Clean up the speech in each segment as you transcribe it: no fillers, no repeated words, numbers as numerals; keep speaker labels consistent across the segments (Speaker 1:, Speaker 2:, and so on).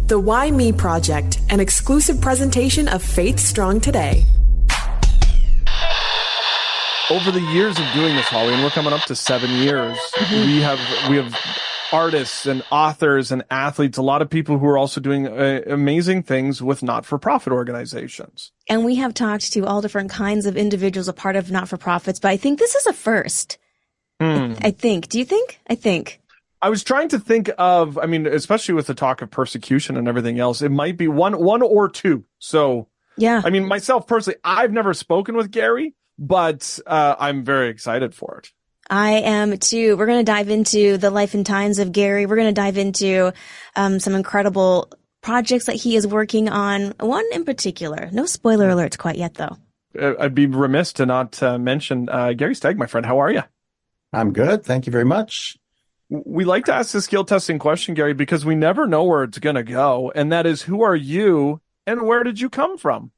Speaker 1: The Why Me Project, an exclusive presentation of Faith Strong Today.
Speaker 2: Over the years of doing this, Holly, and we're coming up to 7 years, we have artists and authors and athletes, a lot of people who are also doing amazing things with not-for-profit organizations.
Speaker 3: And we have talked to all different kinds of individuals a part of not-for-profits, but I think this is a first. I think. Do you think? I think.
Speaker 2: I was trying to think of, especially with the talk of persecution and everything else, it might be one or two. So,
Speaker 3: yeah.
Speaker 2: Myself personally, I've never spoken with Gary, but I'm very excited for it.
Speaker 3: I am too. We're going to dive into the life and times of Gary. We're going to dive into some incredible projects that he is working on. One in particular. No spoiler alerts quite yet, though.
Speaker 2: I'd be remiss to not mention Gary Stagg, my friend. How are you?
Speaker 4: I'm good. Thank you very much.
Speaker 2: We like to ask the skill testing question, Gary, because we never know where it's going to go. And that is, who are you and where did you come from?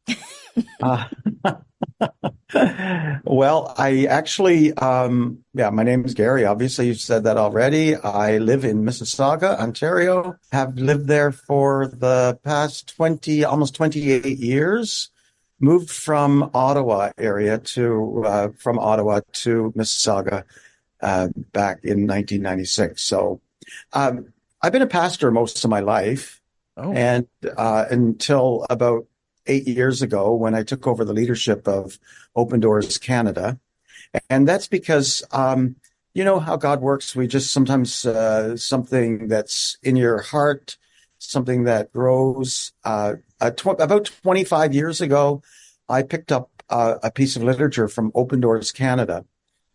Speaker 4: Well, I actually, my name is Gary. Obviously, you've said that already. I live in Mississauga, Ontario. Have lived there for the past almost 28 years. Moved from Ottawa area to Mississauga back in 1996. So I've been a pastor most of my life. And until about 8 years ago when I took over the leadership of Open Doors Canada. And that's because, you know how God works. We just sometimes something that's in your heart, something that grows. About 25 years ago, I picked up a piece of literature from Open Doors Canada.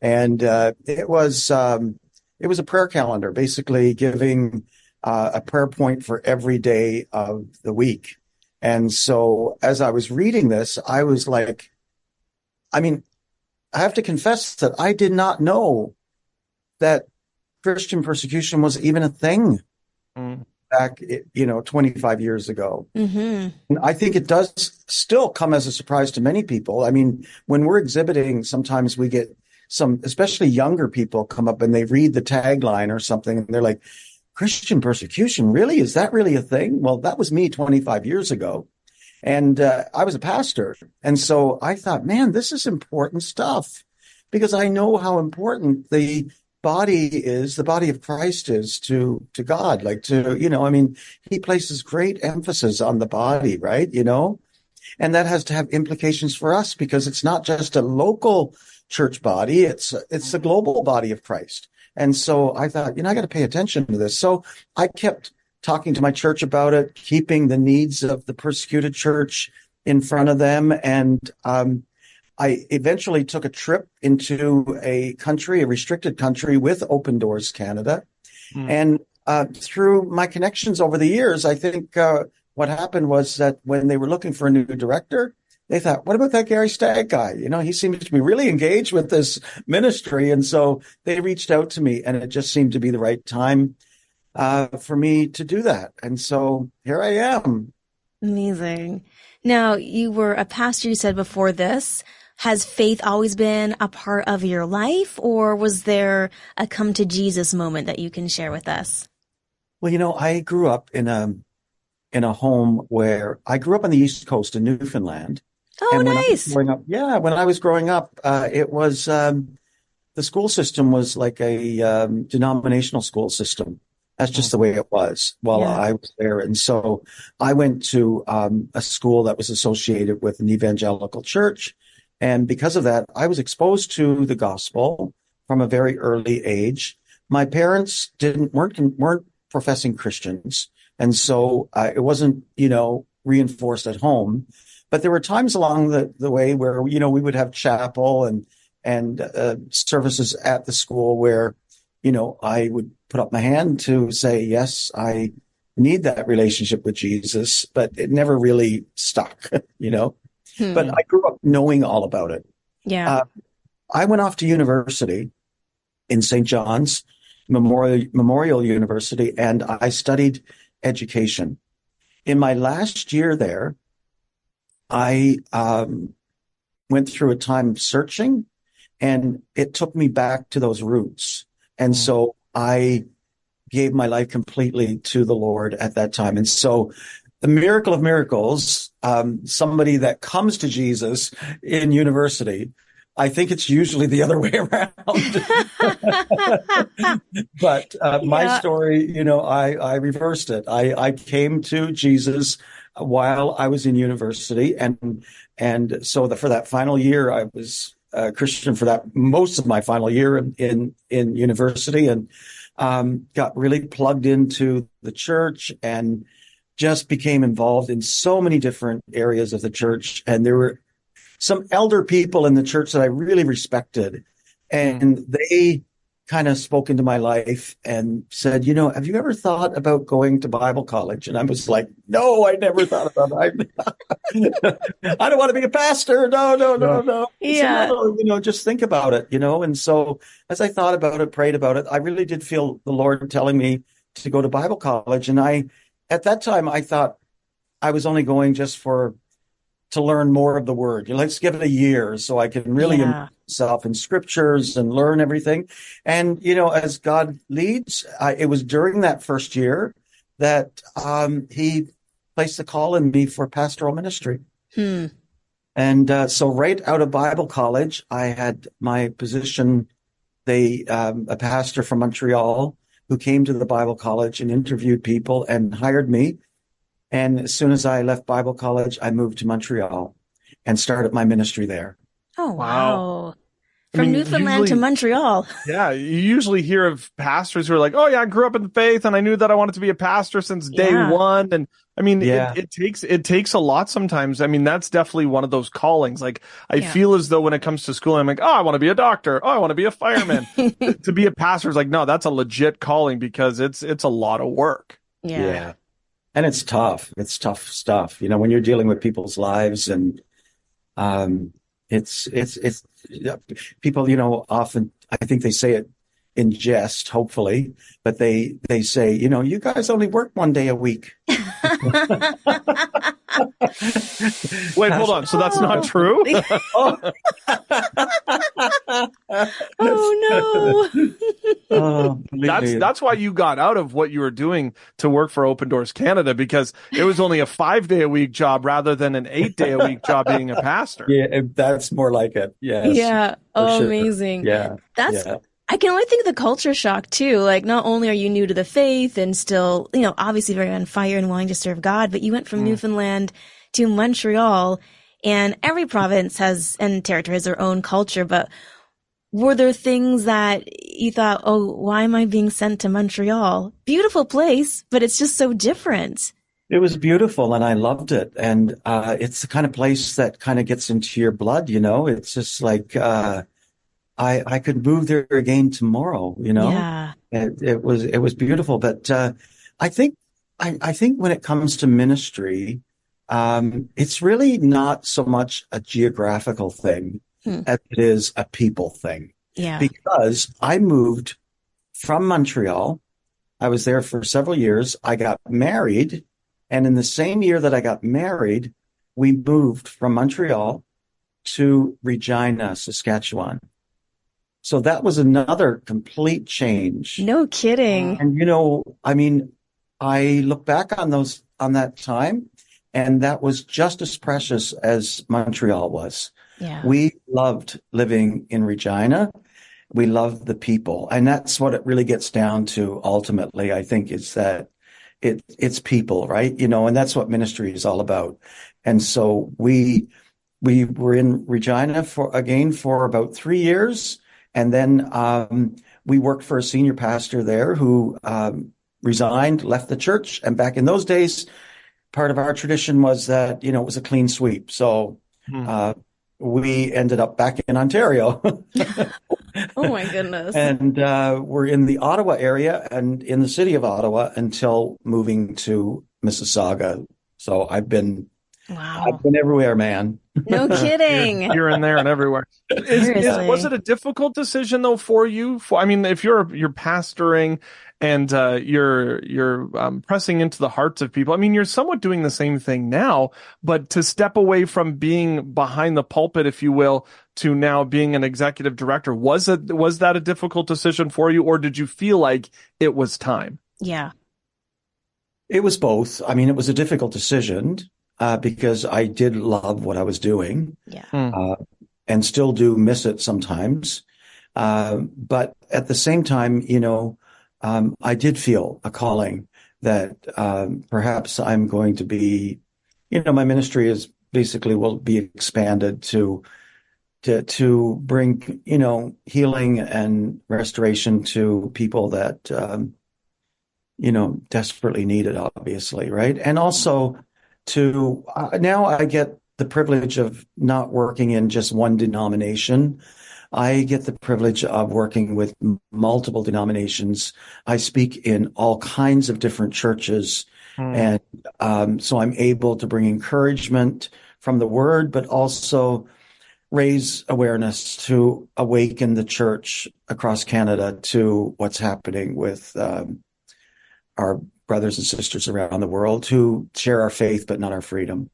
Speaker 4: And it was a prayer calendar, basically giving a prayer point for every day of the week. And so as I was reading this, I was like, I have to confess that I did not know that Christian persecution was even a thing back, 25 years ago. And I think it does still come as a surprise to many people. When we're exhibiting, sometimes we get some, especially younger people, come up and they read the tagline or something and they're like, Christian persecution, really? Is that really a thing? Well, that was me 25 years ago. And I was a pastor. And so I thought, man, this is important stuff because I know how important the body of Christ is to God. He places great emphasis on the body, right? And that has to have implications for us because it's not just a local church body. It's the global body of Christ. And so I thought, I got to pay attention to this. So I kept talking to my church about it, keeping the needs of the persecuted church in front of them. And I eventually took a trip into a restricted country with Open Doors Canada. And through my connections over the years, I think what happened was that when they were looking for a new director, they thought, what about that Gary Stagg guy? He seems to be really engaged with this ministry. And so they reached out to me and it just seemed to be the right time for me to do that. And so here I am.
Speaker 3: Amazing. Now, you were a pastor, you said before this. Has faith always been a part of your life, or was there a come to Jesus moment that you can share with us?
Speaker 4: Well, I grew up in a home where I grew up on the East Coast in Newfoundland.
Speaker 3: Oh,
Speaker 4: and
Speaker 3: nice.
Speaker 4: When I was growing up, it was the school system was like a denominational school system. That's just the way it was while I was there. And so I went to a school that was associated with an evangelical church. And because of that, I was exposed to the gospel from a very early age. My parents weren't professing Christians. And so it wasn't, reinforced at home. But there were times along the way where, we would have chapel and services at the school where, I would put up my hand to say, yes, I need that relationship with Jesus, but it never really stuck, But I grew up knowing all about it.
Speaker 3: Yeah.
Speaker 4: I went off to university in St. John's Memorial University, and I studied education. In my last year there, I went through a time of searching, and it took me back to those roots. And so I gave my life completely to the Lord at that time. And so the miracle of miracles, somebody that comes to Jesus in university, I think it's usually the other way around. But my story, you know, I reversed it. I came to Jesus while I was in university, and so for that final year, I was a Christian for that most of my final year in university, and got really plugged into the church and just became involved in so many different areas of the church. And there were some elder people in the church that I really respected, and they kind of spoke into my life and said, you know, have you ever thought about going to Bible college? And I was like, no, I never thought about it. I don't want to be a pastor. No.
Speaker 3: Yeah.
Speaker 4: Said, no, you know, just think about it, you know? And so as I thought about it, prayed about it, I really did feel the Lord telling me to go to Bible college. And at that time, I thought I was only going just to learn more of the word. You know, let's give it a year so I can really immerse myself in scriptures and learn everything. And, you know, as God leads, it was during that first year that he placed a call in me for pastoral ministry. And so right out of Bible college, I had my position, a pastor from Montreal who came to the Bible college and interviewed people and hired me. And as soon as I left Bible college, I moved to Montreal and started my ministry there.
Speaker 3: Oh, wow.
Speaker 2: I
Speaker 3: From
Speaker 2: mean,
Speaker 3: Newfoundland to Montreal.
Speaker 2: Yeah, you usually hear of pastors who are like, oh yeah, I grew up in the faith and I knew that I wanted to be a pastor since day one. And I mean, it takes a lot sometimes. I mean, that's definitely one of those callings. Like I feel as though when it comes to school, I'm like, oh, I want to be a doctor. Oh, I want to be a fireman. To be a pastor is like, no, that's a legit calling because it's a lot of work.
Speaker 4: Yeah. And it's tough. It's tough stuff, you know, when you're dealing with people's lives, and it's people, you know, often, I think they say it in jest, hopefully, but they say, you know, you guys only work one day a week.
Speaker 2: Wait, hold on. So that's not true?
Speaker 3: Oh no.
Speaker 2: That's why you got out of what you were doing to work for Open Doors Canada, because it was only a 5-day-a-week job rather than an 8-day-a-week job being a pastor.
Speaker 4: Yeah, that's more like it. Yes.
Speaker 3: Yeah. Oh,
Speaker 4: sure.
Speaker 3: amazing.
Speaker 4: Yeah.
Speaker 3: I can only think of the culture shock too. Like, not only are you new to the faith and still, you know, obviously very on fire and wanting to serve God, but you went from Newfoundland to Montreal, and every province and territory has their own culture. But were there things that you thought, oh, why am I being sent to Montreal? Beautiful place, but it's just so different.
Speaker 4: It was beautiful and I loved it. And it's the kind of place that kind of gets into your blood, you know. It's just like I could move there again tomorrow, you know.
Speaker 3: Yeah.
Speaker 4: It was beautiful. But I think when it comes to ministry, it's really not so much a geographical thing as it is a people thing.
Speaker 3: Yeah.
Speaker 4: Because I moved from Montreal. I was there for several years. I got married. And in the same year that I got married, we moved from Montreal to Regina, Saskatchewan. So that was another complete change.
Speaker 3: No kidding.
Speaker 4: And, you know, I mean, I look back on that time, and that was just as precious as Montreal was.
Speaker 3: Yeah.
Speaker 4: We loved living in Regina. We loved the people. And that's what it really gets down to ultimately, I think, is that it's people, right? You know, and that's what ministry is all about. And so we were in Regina for about 3 years. And then we worked for a senior pastor there who resigned, left the church. And back in those days, part of our tradition was that, you know, it was a clean sweep. So we ended up back in Ontario.
Speaker 3: Oh, my goodness.
Speaker 4: And we're in the Ottawa area and in the city of Ottawa until moving to Mississauga. So I've been
Speaker 3: Wow.
Speaker 4: I've been everywhere, man.
Speaker 3: No kidding.
Speaker 2: Here and there and everywhere. Was it a difficult decision though for you? I mean, if you're pastoring and you're pressing into the hearts of people, I mean, you're somewhat doing the same thing now, but to step away from being behind the pulpit, if you will, to now being an executive director, was that a difficult decision for you, or did you feel like it was time?
Speaker 3: Yeah.
Speaker 4: It was both. I mean, it was a difficult decision because I did love what I was doing.
Speaker 3: Yeah.
Speaker 4: And still do miss it sometimes. But at the same time, I did feel a calling that perhaps I'm going to be, my ministry is basically will be expanded to bring, healing and restoration to people that, desperately need it, obviously, right? And also now I get the privilege of not working in just one denomination. I get the privilege of working with multiple denominations. I speak in all kinds of different churches. And so I'm able to bring encouragement from the word, but also raise awareness to awaken the church across Canada to what's happening with our brothers and sisters around the world who share our faith, but not our freedom.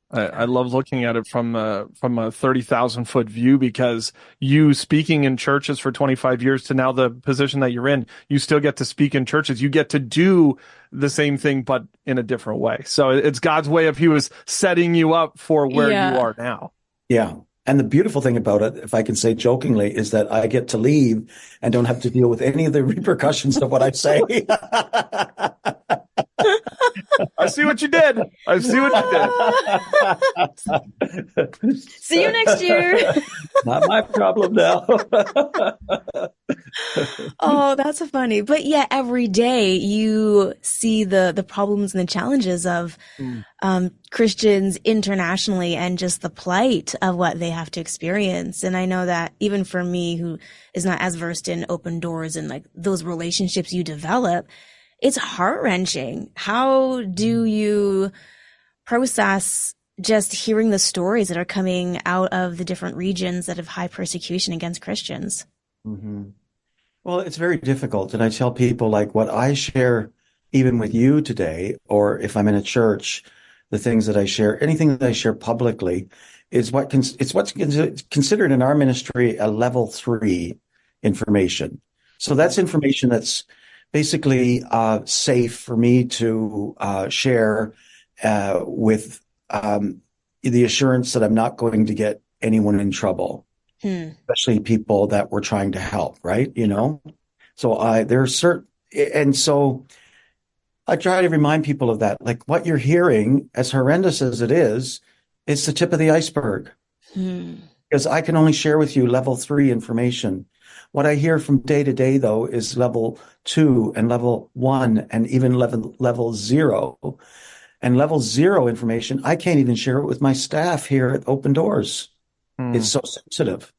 Speaker 2: I love looking at it from a 30,000-foot view, because you speaking in churches for 25 years to now the position that you're in, you still get to speak in churches. You get to do the same thing, but in a different way. So it's God's way of He was setting you up for where you are now.
Speaker 4: Yeah. And the beautiful thing about it, if I can say jokingly, is that I get to leave and don't have to deal with any of the repercussions of what I say.
Speaker 2: I see what you did. I see what
Speaker 3: you did. See you next year.
Speaker 4: Not my problem now.
Speaker 3: Oh, that's so funny. But yeah, every day you see the problems and the challenges of Christians internationally and just the plight of what they have to experience. And I know that even for me, who is not as versed in open doors and like those relationships you develop, it's heart-wrenching. How do you process just hearing the stories that are coming out of the different regions that have high persecution against Christians?
Speaker 4: Mm-hmm. Well, it's very difficult. And I tell people, like, what I share, even with you today, or if I'm in a church, the things that I share, anything that I share publicly is what's considered in our ministry a level 3 information. So that's information that's basically safe for me to share with the assurance that I'm not going to get anyone in trouble, especially people that we're trying to help, right? So there's and so I try to remind people of that. Like, what you're hearing, as horrendous as it is, it's the tip of the iceberg. Because I can only share with you level 3 information. What I hear from day to day, though, is level 2 and level 1 and even level 0. And level 0 information, I can't even share it with my staff here at Open Doors. It's so sensitive.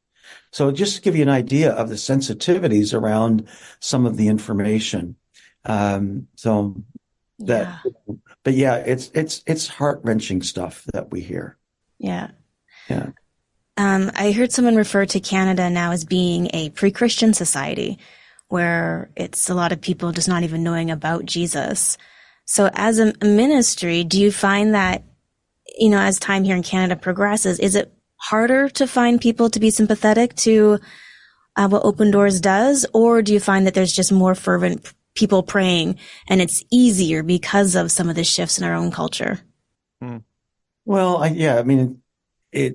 Speaker 4: So just to give you an idea of the sensitivities around some of the information. But yeah, it's heart-wrenching stuff that we hear.
Speaker 3: Yeah.
Speaker 4: Yeah.
Speaker 3: I heard someone refer to Canada now as being a pre-Christian society, where it's a lot of people just not even knowing about Jesus. So as a ministry, do you find that, as time here in Canada progresses, is it harder to find people to be sympathetic to what Open Doors does? Or do you find that there's just more fervent people praying and it's easier because of some of the shifts in our own culture?
Speaker 4: Well, I mean, it's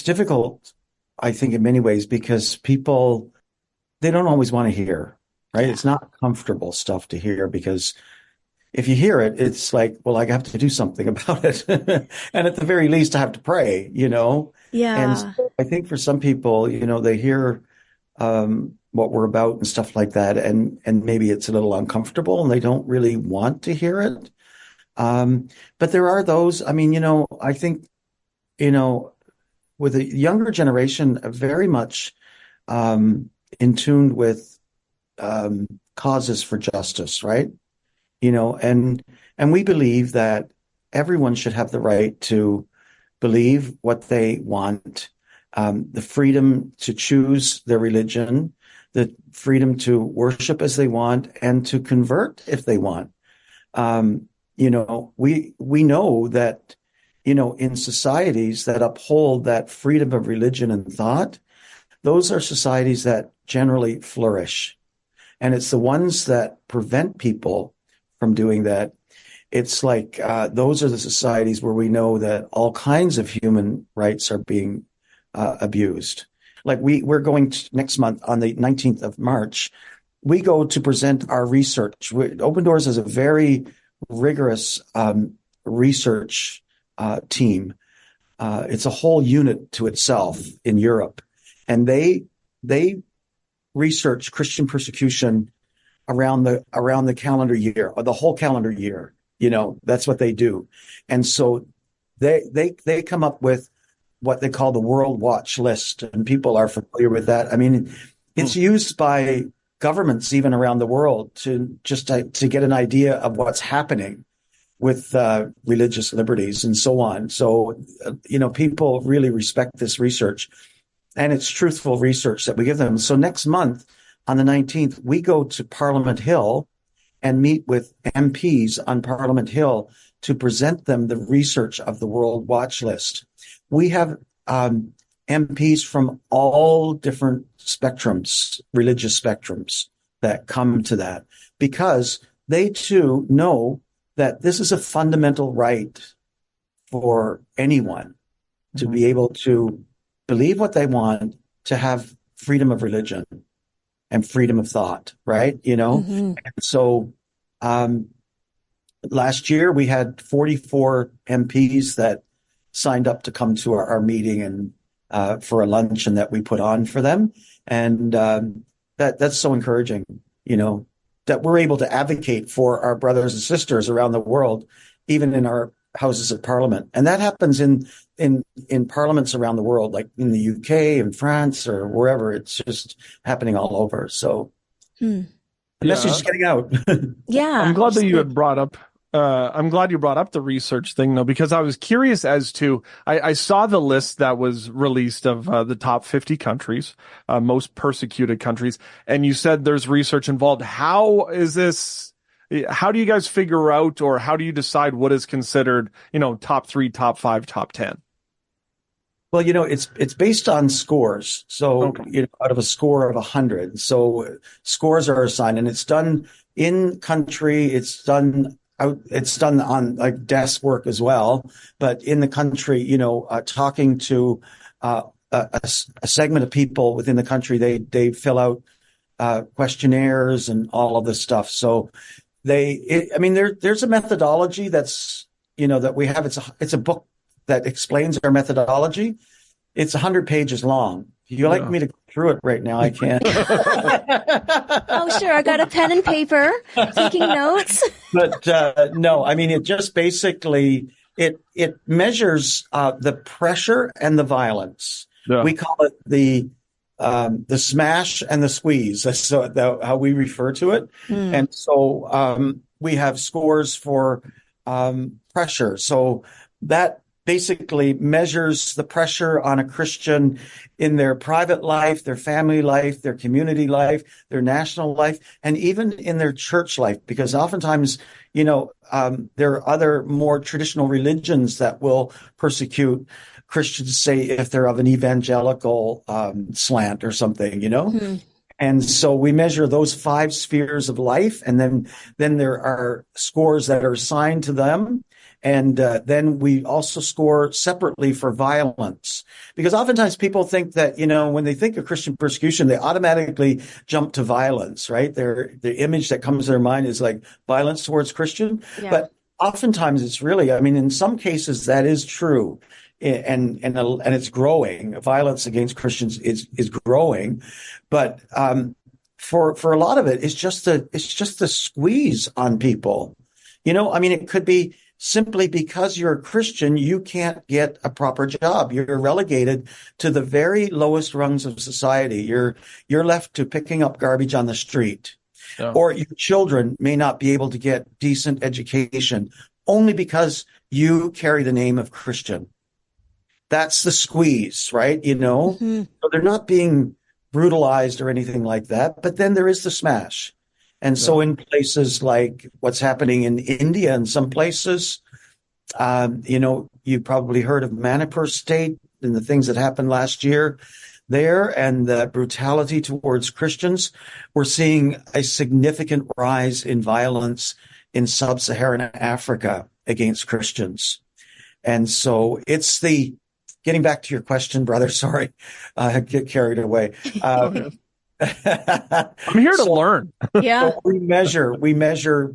Speaker 4: difficult, I think, in many ways, because people, they don't always want to hear, right? Yeah. It's not comfortable stuff to hear, because if you hear it, it's like, well, I have to do something about it. And at the very least, I have to pray, Yeah. And so I think for some people, they hear what we're about and stuff like that, and maybe it's a little uncomfortable and they don't really want to hear it. But there are those, I mean, I think, with the younger generation, very much in tune with causes for justice, right? And we believe that everyone should have the right to believe what they want, the freedom to choose their religion, the freedom to worship as they want, and to convert if they want. We know that, in societies that uphold that freedom of religion and thought, those are societies that generally flourish. And it's the ones that prevent people from doing that. It's like those are the societies where we know that all kinds of human rights are being abused. Like we're going to, next month on the 19th of March, we go to present our research. Open Doors is a very rigorous research team. It's a whole unit to itself in Europe. And they research Christian persecution around the calendar year, or the whole calendar year. That's what they do. And so they come up with what they call the World Watch List, and people are familiar with that. I mean, it's used by governments even around the world to get an idea of what's happening with religious liberties and so on. So, people really respect this research, and it's truthful research that we give them. So next month on the 19th, we go to Parliament Hill and meet with MPs on Parliament Hill to present them the research of the World Watch List. We have MPs from all different spectrums, religious spectrums, that come to that, because they too know that this is a fundamental right for anyone to be able to believe what they want, to have freedom of religion and freedom of thought, right? And so last year we had 44 MPs that signed up to come to our meeting and for a luncheon that we put on for them. And that's so encouraging, that we're able to advocate for our brothers and sisters around the world, even in our houses of parliament. And that happens in parliaments around the world, like in the UK and France or wherever. It's just happening all over. So the message is getting out.
Speaker 3: Yeah.
Speaker 2: I'm glad that you had brought up I'm glad you brought up the research thing, though, because I was curious as to, I saw the list that was released of the top 50 countries, most persecuted countries, and you said there's research involved. How do you guys figure out, or how do you decide what is considered, top 3, top 5, top 10?
Speaker 4: Well, it's based on scores. So, out of a score of 100. So scores are assigned, and it's done in country. It's done on like desk work as well, but in the country, talking to a segment of people within the country, they fill out questionnaires and all of this stuff. So there's a methodology that's that we have. It's a book that explains our methodology. It's 100 pages long. If you like me to go through it right now, I can.
Speaker 3: Oh, sure. I got a pen and paper, taking notes.
Speaker 4: But no, it just basically, it measures the pressure and the violence. Yeah. We call it the smash and the squeeze. That's how we refer to it. And so we have scores for pressure. So that basically measures the pressure on a Christian in their private life, their family life, their community life, their national life, and even in their church life. Because oftentimes, there are other more traditional religions that will persecute Christians, say, if they're of an evangelical slant or something, And so we measure those 5 spheres of life, and then there are scores that are assigned to them. And then we also score separately for violence, because oftentimes people think that, when they think of Christian persecution, they automatically jump to violence, right? The image that comes to their mind is like violence towards Christian. Yeah. But oftentimes it's really, in some cases that is true. And it's growing. Violence against Christians is growing. But for a lot of it, it's just the squeeze on people. It could be simply because you're a Christian, you can't get a proper job. You're relegated to the very lowest rungs of society. You're left to picking up garbage on the street. Yeah. Or your children may not be able to get decent education, only because you carry the name of Christian. That's the squeeze, right?
Speaker 3: Mm-hmm.
Speaker 4: So they're not being brutalized or anything like that. But then there is the smash. And so in places like what's happening in India and some places, you've probably heard of Manipur State and the things that happened last year there and the brutality towards Christians. We're seeing a significant rise in violence in sub-Saharan Africa against Christians. And so it's getting back to your question, brother, sorry, I get carried away.
Speaker 2: I'm here to learn.
Speaker 3: Yeah.
Speaker 4: we measure, we measure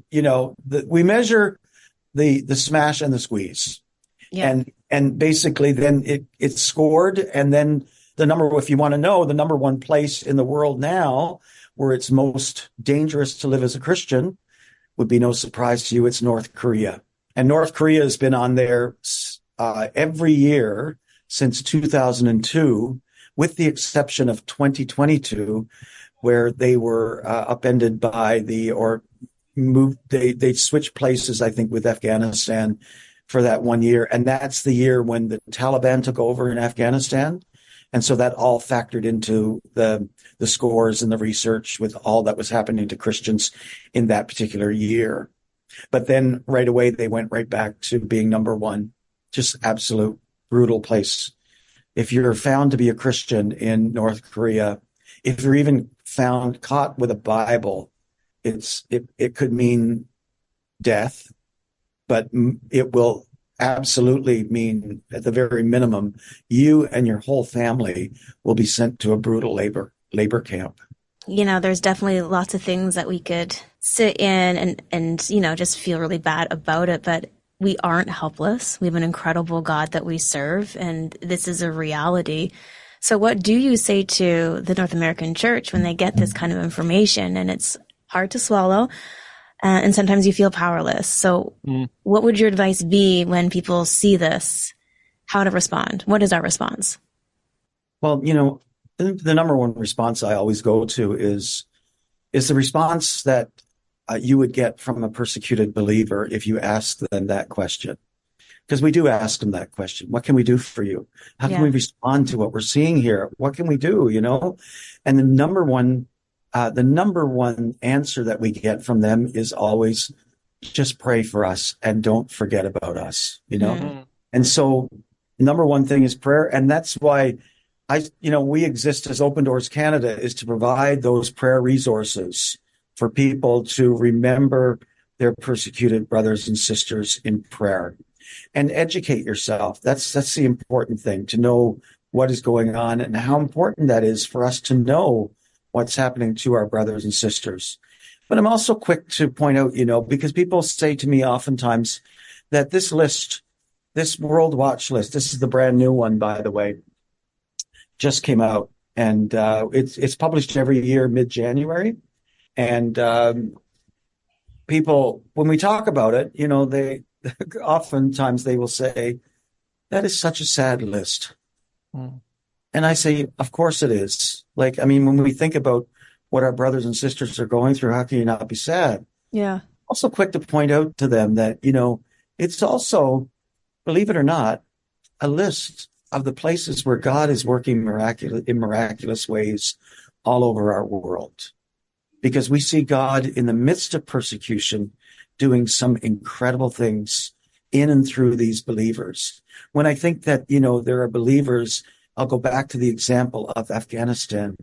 Speaker 4: the smash and the squeeze.
Speaker 3: Yeah.
Speaker 4: And basically then it's scored. And then if you want to know, the number one place in the world now where it's most dangerous to live as a Christian would be no surprise to you. It's North Korea. And North Korea has been on there every year since 2002, with the exception of 2022, where they were upended by they switched places, I think, with Afghanistan for that 1 year. And that's the year when the Taliban took over in Afghanistan. And so that all factored into the scores and the research with all that was happening to Christians in that particular year. But then right away, they went right back to being number one, just absolute brutal place. If you're found to be a Christian in North Korea, if you're even found caught with a Bible, it could mean death, but it will absolutely mean, at the very minimum, you and your whole family will be sent to a brutal labor camp.
Speaker 3: There's definitely lots of things that we could sit in and just feel really bad about it, but we aren't helpless. We have an incredible God that we serve, and this is a reality. So what do you say to the North American church when they get this kind of information and it's hard to swallow? And sometimes you feel powerless. So what would your advice be when people see this? How to respond? What is our response?
Speaker 4: Well, the number one response I always go to is the response that you would get from a persecuted believer if you ask them that question. Because we do ask them that question. What can we do for you? How can we respond to what we're seeing here? What can we do? And the number one answer that we get from them is always just pray for us and don't forget about us, And so number one thing is prayer. And that's why we exist as Open Doors Canada, is to provide those prayer resources for people to remember their persecuted brothers and sisters in prayer and educate yourself. That's the important thing, to know what is going on and how important that is for us to know what's happening to our brothers and sisters. But I'm also quick to point out, because people say to me oftentimes that this World Watch list, this is the brand new one, by the way, just came out, and it's published every year, mid-January. And people, when we talk about it, they oftentimes they will say, that is such a sad list. And I say, of course it is. When we think about what our brothers and sisters are going through, how can you not be sad?
Speaker 3: Yeah.
Speaker 4: Also quick to point out to them that, it's also, believe it or not, a list of the places where God is working in miraculous ways all over our world. Because we see God in the midst of persecution doing some incredible things in and through these believers. When I think that, there are believers, I'll go back to the example of Afghanistan.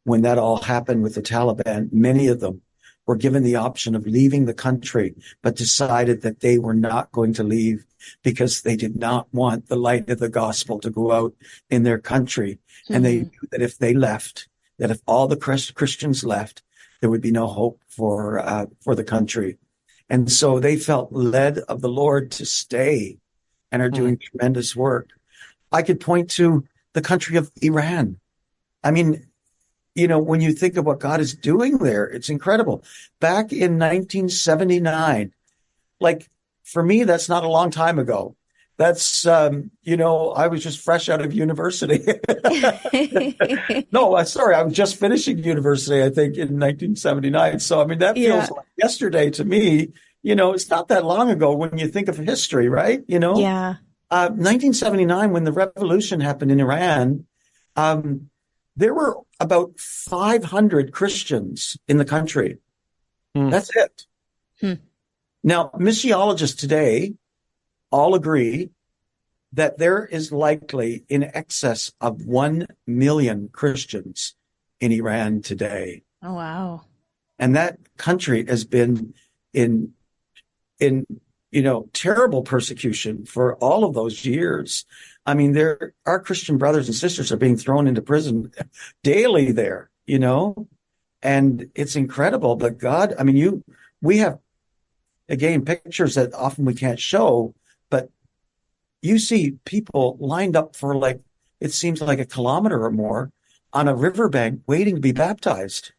Speaker 4: When that all happened with the Taliban, many of them were given the option of leaving the country, but decided that they were not going to leave because they did not want the light of the gospel to go out in their country. And they knew that if they left, that if all the Christians left, there would be no hope for the country. And so they felt led of the Lord to stay and are doing tremendous work. I could point to the country of Iran. I mean, when you think of what God is doing there, it's incredible. Back in 1979, for me, that's not a long time ago. That's, I was just fresh out of university. No, sorry, I was just finishing university, I think, in 1979. So, that feels like yesterday to me, it's not that long ago when you think of history, right?
Speaker 3: Yeah.
Speaker 4: 1979, when the revolution happened in Iran, there were about 500 Christians in the country. That's it. Now, missiologists today all agree that there is likely in excess of 1 million Christians in Iran today.
Speaker 3: Oh, wow.
Speaker 4: And that country has been in terrible persecution for all of those years. I mean, our Christian brothers and sisters are being thrown into prison daily there, and it's incredible. But God, I mean, we have, again, pictures that often we can't show, but you see people lined up for it seems like a kilometer or more on a riverbank waiting to be baptized.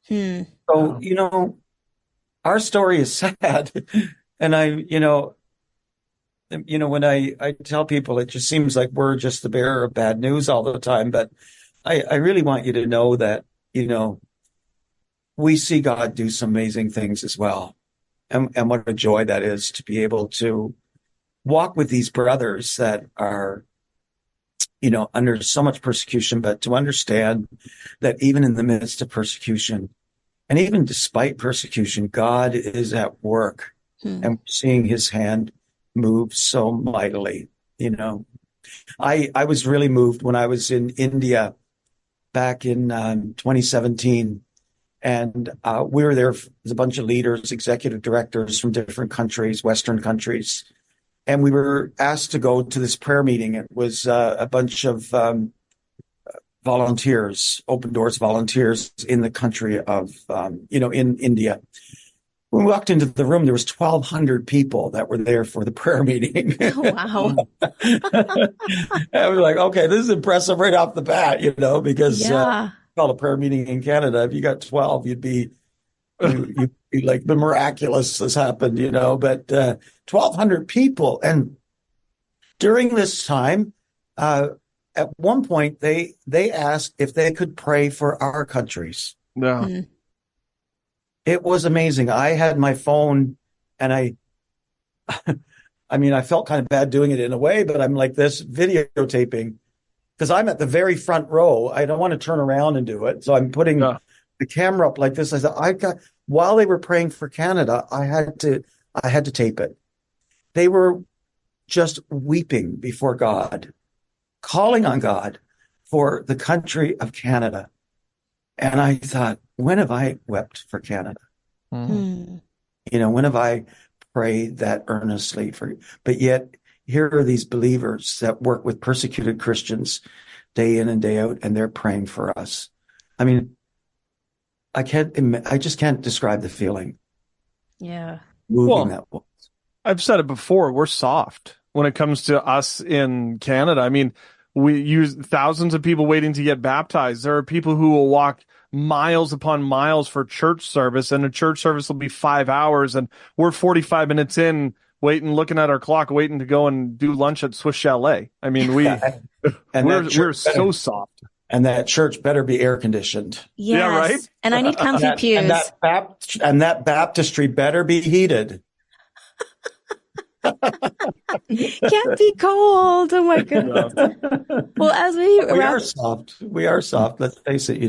Speaker 4: So, our story is sad. And when I tell people, it just seems like we're just the bearer of bad news all the time. But I really want you to know that, we see God do some amazing things as well. And what a joy that is to be able to walk with these brothers that are, under so much persecution, but to understand that even in the midst of persecution, and even despite persecution, God is at work, and seeing his hand move so mightily. I was really moved when I was in India back in 2017. And we were there as a bunch of leaders, executive directors from different countries, Western countries. And we were asked to go to this prayer meeting. It was a bunch of volunteers, Open Doors volunteers in the country of, in India. When we walked into the room, there was 1,200 people that were there for the prayer meeting.
Speaker 3: Oh, wow.
Speaker 4: And we were like, okay, this is impressive right off the bat, because call a prayer meeting in Canada. If you got 12, you'd be like the miraculous has happened, but 1,200 people. And during this time, at one point, they asked if they could pray for our countries.
Speaker 2: Yeah.
Speaker 4: It was amazing. I had my phone and I felt kind of bad doing it in a way, but I'm like this videotaping because I'm at the very front row. I don't want to turn around and do it. So I'm putting the camera up like this. I said, while they were praying for Canada, I had to tape it. They were just weeping before God, calling on God for the country of Canada. And I thought, when have I wept for Canada? When have I prayed that earnestly for you? But yet here are these believers that work with persecuted Christians day in and day out, and they're praying for us. I mean, I just can't describe the feeling.
Speaker 3: Yeah.
Speaker 4: Moving that was.
Speaker 2: I've said it before. We're soft when it comes to us in Canada. I mean, we use thousands of people waiting to get baptized. There are people who will walk miles upon miles for church service, and a church service will be 5 hours, and we're 45 minutes in, looking at our clock, waiting to go and do lunch at Swiss Chalet. I mean, we're so soft.
Speaker 4: And that church better be air conditioned.
Speaker 3: Yes. Yeah, right. And I need comfy pews.
Speaker 4: And that baptistry better be heated.
Speaker 3: Can't be cold. Oh my goodness. Well, as we
Speaker 4: are soft. Let's face it,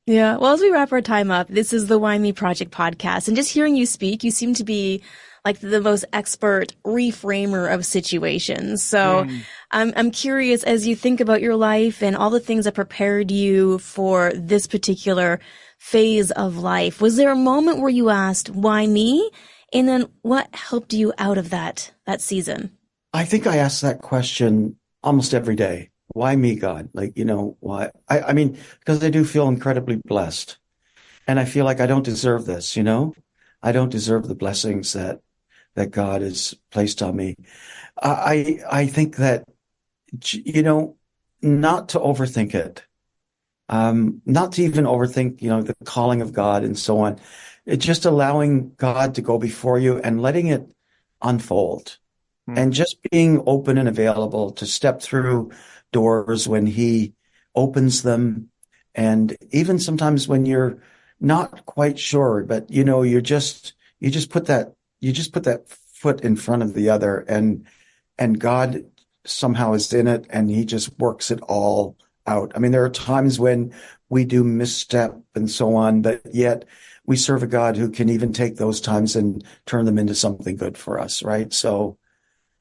Speaker 3: Yeah. Well, as we wrap our time up, this is the Why Me Project podcast. And just hearing you speak, you seem to be like the most expert reframer of situations. So I'm curious, as you think about your life and all the things that prepared you for this particular phase of life, was there a moment where you asked, why me? And then what helped you out of that season?
Speaker 4: I think I ask that question almost every day. Why me, God? Why? I mean, because I do feel incredibly blessed. And I feel like I don't deserve this, I don't deserve the blessings that God has placed on me. I think that, not to overthink it, not to even overthink, the calling of God and so on. It's just allowing God to go before you and letting it unfold and just being open and available to step through doors when he opens them. And even sometimes when you're not quite sure, but you're you just put that foot in front of the other, and God somehow is in it, and he just works it all out. I mean, there are times when we do misstep and so on, but yet we serve a God who can even take those times and turn them into something good for us, right? So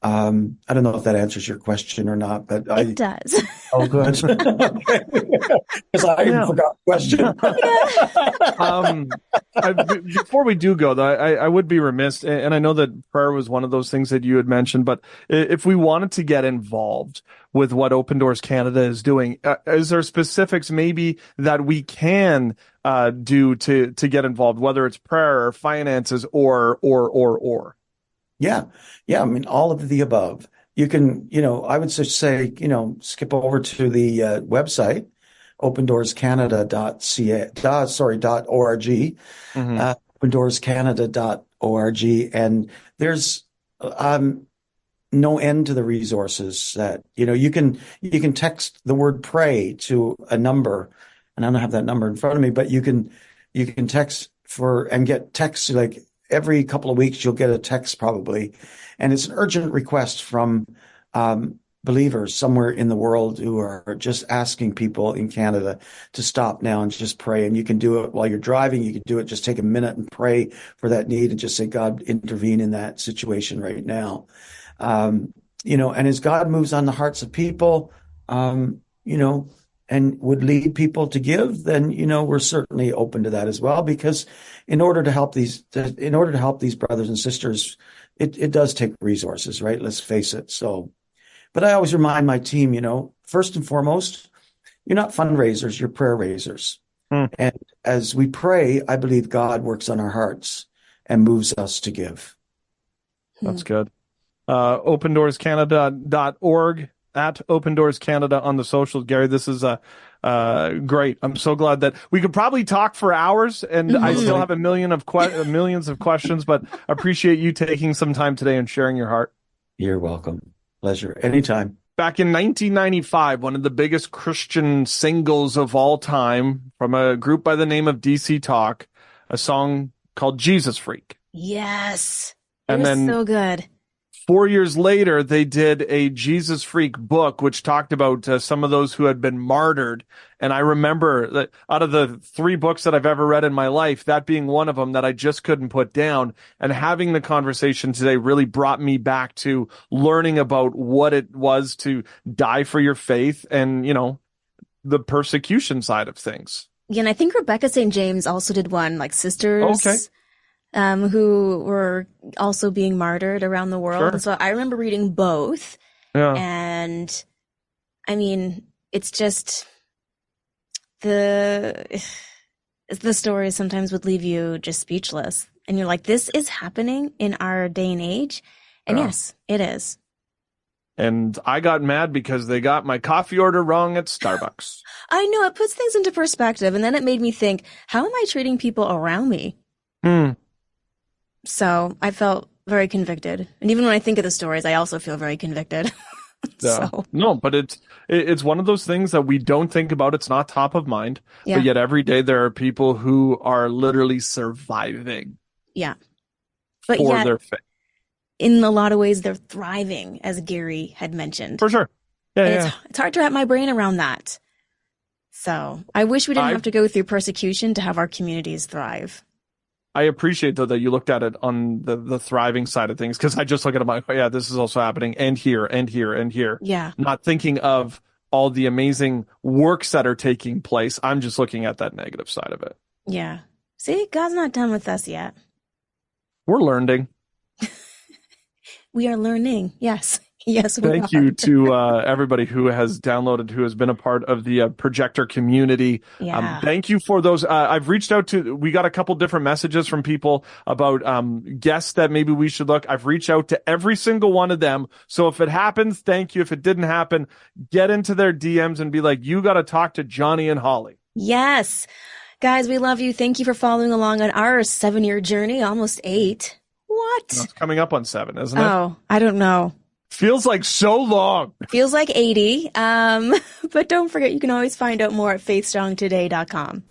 Speaker 4: I don't know if that answers your question or not, but
Speaker 3: it does.
Speaker 4: Oh, good. Because I even forgot the question.
Speaker 2: Before we do go, though, I would be remiss, and I know that prayer was one of those things that you had mentioned, but if we wanted to get involved with what Open Doors Canada is doing, is there specifics maybe that we can do to get involved, whether it's prayer or finances or?
Speaker 4: Yeah. I mean, all of the above. You can, I would just say, skip over to the website, opendoorscanada.org, opendoorscanada.org. And there's no end to the resources that, you can text the word pray to a number, and I don't have that number in front of me, but you can text and get texts like every couple of weeks. You'll get a text probably, and it's an urgent request from believers somewhere in the world who are just asking people in Canada to stop now and just pray. And you can do it while you're driving. You can do it, just take a minute and pray for that need and just say, God, intervene in that situation right now. And as God moves on the hearts of people, and would lead people to give, then, we're certainly open to that as well, because in order to help these brothers and sisters, it does take resources, right? Let's face it. So, but I always remind my team, first and foremost, you're not fundraisers, you're prayer raisers. And as we pray, I believe God works on our hearts and moves us to give.
Speaker 2: That's good. OpenDoorsCanada.org, at Open Doors Canada on the socials. Gary, this is great. I'm so glad that we could probably talk for hours, and I still have millions of questions, but appreciate you taking some time today and sharing your heart.
Speaker 4: You're welcome. Pleasure. Anytime.
Speaker 2: Back in 1995, one of the biggest Christian singles of all time from a group by the name of DC Talk, a song called Jesus Freak.
Speaker 3: Yes.
Speaker 2: And then
Speaker 3: so good.
Speaker 2: 4 years later, they did a Jesus Freak book, which talked about some of those who had been martyred. And I remember that out of the 3 books that I've ever read in my life, that being one of them that I just couldn't put down. And having the conversation today really brought me back to learning about what it was to die for your faith and, the persecution side of things.
Speaker 3: Yeah, and I think Rebecca St. James also did one, like sisters. Okay. Who were also being martyred around the world. Sure. And so I remember reading both. Yeah. And I mean, it's just the stories sometimes would leave you just speechless. And you're like, this is happening in our day and age. And yes, it is.
Speaker 2: And I got mad because they got my coffee order wrong at Starbucks.
Speaker 3: I know, it puts things into perspective. And then it made me think, how am I treating people around me? So I felt very convicted. And even when I think of the stories, I also feel very convicted. So.
Speaker 2: No, but it's one of those things that we don't think about. It's not top of mind. Yeah. But yet every day there are people who are literally surviving.
Speaker 3: Yeah.
Speaker 2: But for their faith.
Speaker 3: In a lot of ways, they're thriving, as Gary had mentioned.
Speaker 2: For sure. Yeah.
Speaker 3: It's hard to wrap my brain around that. So I wish we didn't have to go through persecution to have our communities thrive.
Speaker 2: I appreciate, though, that you looked at it on the thriving side of things, because I just look at it like, this is also happening, and here, and here, and here.
Speaker 3: Yeah.
Speaker 2: Not thinking of all the amazing works that are taking place. I'm just looking at that negative side of it.
Speaker 3: Yeah. See, God's not done with us yet.
Speaker 2: We're learning.
Speaker 3: We are learning. Yes. Yes, we
Speaker 2: Thank you to everybody who has downloaded, who has been a part of the Projector community.
Speaker 3: Yeah.
Speaker 2: Thank you for those. I've reached out we got a couple different messages from people about guests that maybe we should look. I've reached out to every single one of them. So if it happens, thank you. If it didn't happen, get into their DMs and be like, you got to talk to Johnny and Hollie.
Speaker 3: Yes. Guys, we love you. Thank you for following along on our 7-year journey, almost 8. What?
Speaker 2: No, it's coming up on 7, isn't it?
Speaker 3: Oh, I don't know.
Speaker 2: Feels like so long.
Speaker 3: Feels like 80. But don't forget, you can always find out more at faithstrongtoday.com.